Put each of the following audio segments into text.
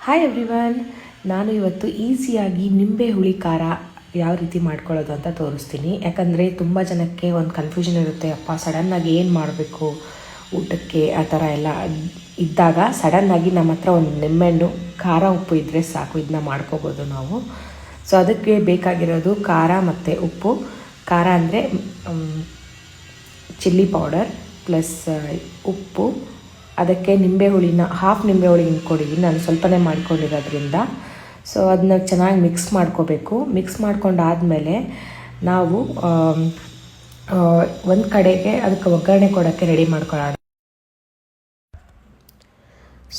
Hi everyone, ನಾನು ಇವತ್ತು ಈಸಿಯಾಗಿ ನಿಂಬೆ ಹುಳಿ ಖಾರ ಯಾವ ರೀತಿ ಮಾಡ್ಕೊಳ್ಳೋದು ಅಂತ ತೋರಿಸ್ತೀನಿ. ಯಾಕಂದರೆ ತುಂಬ ಜನಕ್ಕೆ ಒಂದು ಕನ್ಫ್ಯೂಷನ್ ಇರುತ್ತೆ, ಅಪ್ಪ ಸಡನ್ನಾಗಿ ಏನು ಮಾಡಬೇಕು ಊಟಕ್ಕೆ ಆ ಥರ ಎಲ್ಲ ಇದ್ದಾಗ ಸಡನ್ನಾಗಿ ನಮ್ಮ ಹತ್ರ ಒಂದು ನಿಂಬೆಹಣ್ಣು ಖಾರ ಉಪ್ಪು ಇದ್ದರೆ ಸಾಕು, ಇದನ್ನ ಮಾಡ್ಕೋಬೋದು ನಾವು. ಸೊ ಅದಕ್ಕೆ ಬೇಕಾಗಿರೋದು ಖಾರ ಮತ್ತು ಉಪ್ಪು. ಖಾರ ಅಂದರೆ ಚಿಲ್ಲಿ ಪೌಡರ್ ಪ್ಲಸ್ ಉಪ್ಪು, ಅದಕ್ಕೆ ನಿಂಬೆ ಹುಳಿನ ಹಾಫ್ ನಿಂಬೆ ಹುಳಿ ಹಿಂಡ್ಕೊಂಡಿದ್ದೀನಿ ನಾನು, ಸ್ವಲ್ಪನೇ ಮಾಡ್ಕೊಂಡಿರೋದ್ರಿಂದ. ಸೊ ಅದನ್ನ ಚೆನ್ನಾಗಿ ಮಿಕ್ಸ್ ಮಾಡ್ಕೋಬೇಕು. ಮಿಕ್ಸ್ ಮಾಡ್ಕೊಂಡಾದಮೇಲೆ ನಾವು ಒಂದು ಕಡೆಗೆ ಅದಕ್ಕೆ ಒಗ್ಗರಣೆ ಕೊಡೋಕ್ಕೆ ರೆಡಿ ಮಾಡ್ಕೊಳ್ಳೋಣ.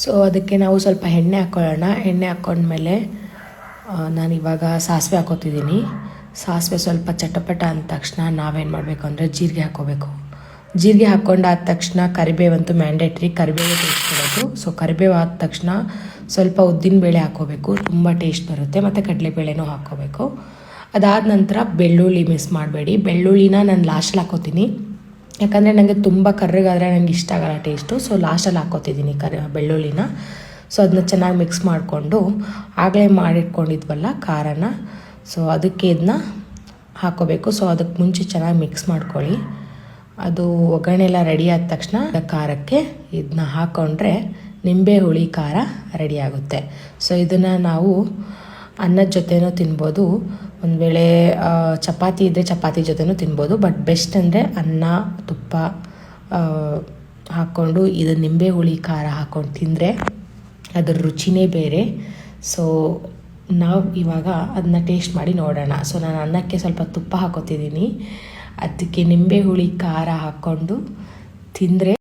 ಸೊ ಅದಕ್ಕೆ ನಾವು ಸ್ವಲ್ಪ ಎಣ್ಣೆ ಹಾಕ್ಕೊಳ್ಳೋಣ. ಎಣ್ಣೆ ಹಾಕ್ಕೊಂಡ್ಮೇಲೆ ನಾನಿವಾಗ ಸಾಸಿವೆ ಹಾಕೋತಿದ್ದೀನಿ. ಸಾಸಿವೆ ಸ್ವಲ್ಪ ಚಟಪಟ ಅಂದ ತಕ್ಷಣ ನಾವೇನು ಮಾಡಬೇಕು ಅಂದರೆ ಜೀರಿಗೆ ಹಾಕ್ಕೋಬೇಕು. ಜೀರಿಗೆ ಹಾಕ್ಕೊಂಡಾದ ತಕ್ಷಣ ಕರಿಬೇವಂತೂ ಮ್ಯಾಂಡೇಟ್ರಿ, ಕರಿಬೇವು ಟೇಸ್ಟ್ ಕೊಡೋದು. ಸೊ ಕರಿಬೇವು ಆದ ತಕ್ಷಣ ಸ್ವಲ್ಪ ಉದ್ದಿನಬೇಳೆ ಹಾಕ್ಕೋಬೇಕು, ತುಂಬ ಟೇಸ್ಟ್ ಬರುತ್ತೆ. ಮತ್ತು ಕಡಲೆಬೇಳೆನೂ ಹಾಕ್ಕೋಬೇಕು. ಅದಾದ ನಂತರ ಬೆಳ್ಳುಳ್ಳಿ ಮಿಸ್ ಮಾಡಬೇಡಿ. ಬೆಳ್ಳುಳ್ಳಿನ ನಾನು ಲಾಸ್ಟಲ್ಲಿ ಹಾಕ್ಕೋತೀನಿ, ಯಾಕಂದರೆ ನನಗೆ ತುಂಬ ಕರ್ರಗಾದರೆ ನನಗೆ ಇಷ್ಟ ಆಗೋಲ್ಲ ಟೇಸ್ಟು. ಸೊ ಲಾಸ್ಟಲ್ಲಿ ಹಾಕ್ಕೋತಿದ್ದೀನಿ ಬೆಳ್ಳುಳ್ಳಿನ. ಸೊ ಅದನ್ನ ಚೆನ್ನಾಗಿ ಮಿಕ್ಸ್ ಮಾಡಿಕೊಂಡು ಆಗಲೇ ಮಾಡಿಟ್ಕೊಂಡಿದ್ವಲ್ಲ ಖಾರನ, ಸೊ ಅದಕ್ಕೆ ಇದನ್ನ ಹಾಕ್ಕೋಬೇಕು. ಸೊ ಅದಕ್ಕೆ ಮುಂಚೆ ಚೆನ್ನಾಗಿ ಮಿಕ್ಸ್ ಮಾಡ್ಕೊಳ್ಳಿ. ಅದು ಒಗ್ಗರಣೆ ಎಲ್ಲ ರೆಡಿ ಆದ ತಕ್ಷಣ ಖಾರಕ್ಕೆ ಇದನ್ನ ಹಾಕ್ಕೊಂಡ್ರೆ ನಿಂಬೆ ಹುಳಿ ಖಾರ ರೆಡಿ ಆಗುತ್ತೆ. ಸೊ ಇದನ್ನು ನಾವು ಅನ್ನದ ಜೊತೆನೂ ತಿನ್ಬೋದು, ಒಂದು ವೇಳೆ ಚಪಾತಿ ಇದ್ದರೆ ಚಪಾತಿ ಜೊತೆನೂ ತಿನ್ಬೋದು. ಬಟ್ ಬೆಸ್ಟ್ ಅಂದರೆ ಅನ್ನ ತುಪ್ಪ ಹಾಕ್ಕೊಂಡು ಇದು ನಿಂಬೆ ಹುಳಿ ಖಾರ ಹಾಕ್ಕೊಂಡು ತಿಂದರೆ ಅದ್ರ ರುಚಿನೇ ಬೇರೆ. ಸೊ ನಾವು ಇವಾಗ ಅದನ್ನ ಟೇಸ್ಟ್ ಮಾಡಿ ನೋಡೋಣ. ಸೊ ನಾನು ಅನ್ನಕ್ಕೆ ಸ್ವಲ್ಪ ತುಪ್ಪ ಹಾಕೋತಿದ್ದೀನಿ, ಅದಕ್ಕೆ ನಿಂಬೆ ಹುಳಿ ಖಾರ ಹಾಕ್ಕೊಂಡು ತಿಂದರೆ